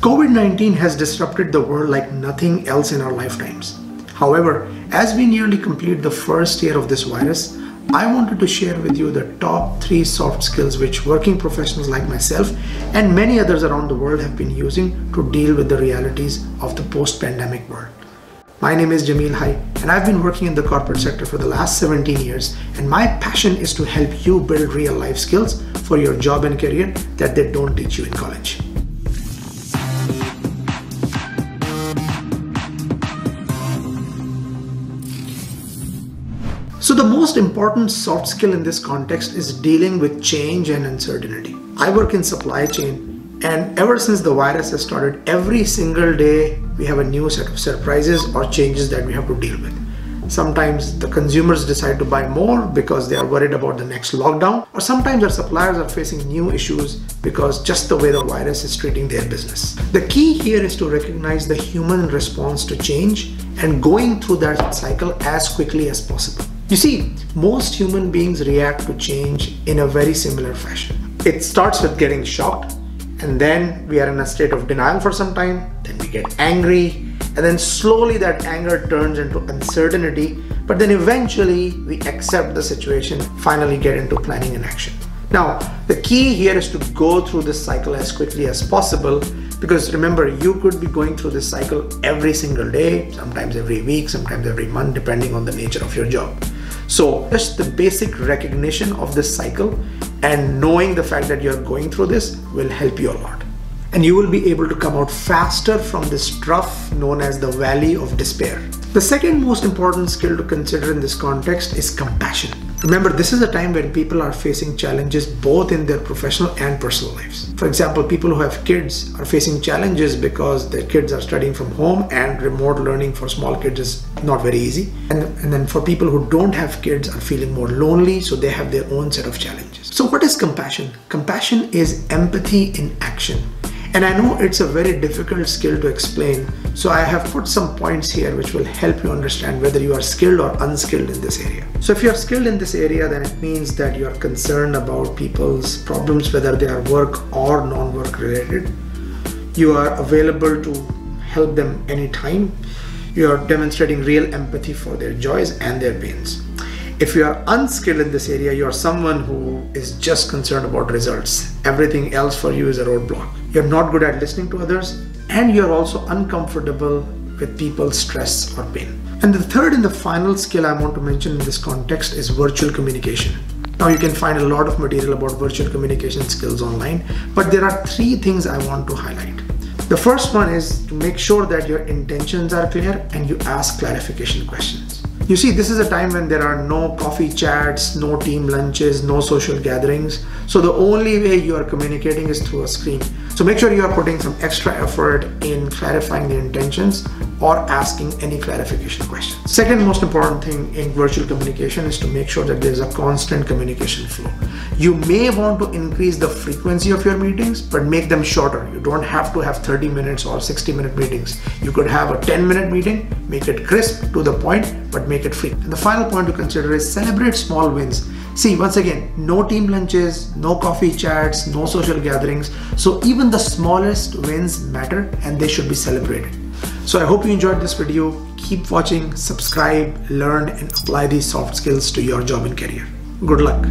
COVID-19 has disrupted the world like nothing else in our lifetimes. However, as we nearly complete the first year of this virus, I wanted to share with you the top 3 soft skills which working professionals like myself and many others around the world have been using to deal with the realities of the post-pandemic world. My name is Jamil Hai and I've been working in the corporate sector for the last 17 years, and my passion is to help you build real life skills for your job and career that they don't teach you in college. So the most important soft skill in this context is dealing with change and uncertainty. I work in supply chain, and ever since the virus has started, every single day we have a new set of surprises or changes that we have to deal with. Sometimes the consumers decide to buy more because they are worried about the next lockdown, or sometimes our suppliers are facing new issues because just the way the virus is treating their business. The key here is to recognize the human response to change and going through that cycle as quickly as possible. You see, most human beings react to change in a very similar fashion. It starts with getting shocked, and then we are in a state of denial for some time, then we get angry, and then slowly that anger turns into uncertainty, but then eventually we accept the situation, finally get into planning and action. Now, the key here is to go through this cycle as quickly as possible, because remember, you could be going through this cycle every single day, sometimes every week, sometimes every month, depending on the nature of your job. So just the basic recognition of this cycle and knowing the fact that you're going through this will help you a lot. And you will be able to come out faster from this trough known as the valley of despair. The second most important skill to consider in this context is compassion. Remember, this is a time when people are facing challenges both in their professional and personal lives. For example, people who have kids are facing challenges because their kids are studying from home, and remote learning for small kids is not very easy. And then for people who don't have kids are feeling more lonely, so they have their own set of challenges. So what is compassion? Compassion is empathy in action. And I know it's a very difficult skill to explain, so I have put some points here which will help you understand whether you are skilled or unskilled in this area. So if you are skilled in this area, then it means that you are concerned about people's problems, whether they are work or non-work related. You are available to help them anytime. You are demonstrating real empathy for their joys and their pains. If you are unskilled in this area, you are someone who is just concerned about results. Everything else for you is a roadblock. You're not good at listening to others, and you're also uncomfortable with people's stress or pain. And the third and the final skill I want to mention in this context is virtual communication. Now you can find a lot of material about virtual communication skills online, but there are 3 things I want to highlight. The first one is to make sure that your intentions are clear and you ask clarification questions. You see, this is a time when there are no coffee chats, no team lunches, no social gatherings. So the only way you are communicating is through a screen. So make sure you are putting some extra effort in clarifying the intentions or asking any clarification questions. Second most important thing in virtual communication is to make sure that there's a constant communication flow. You may want to increase the frequency of your meetings, but make them shorter. You don't have to have 30 minutes or 60-minute meetings. You could have a 10-minute meeting, make it crisp to the point, but make it free. And the final point to consider is celebrate small wins. See, once again, no team lunches, no coffee chats, no social gatherings. So even the smallest wins matter and they should be celebrated. So I hope you enjoyed this video. Keep watching, subscribe, learn, and apply these soft skills to your job and career. Good luck.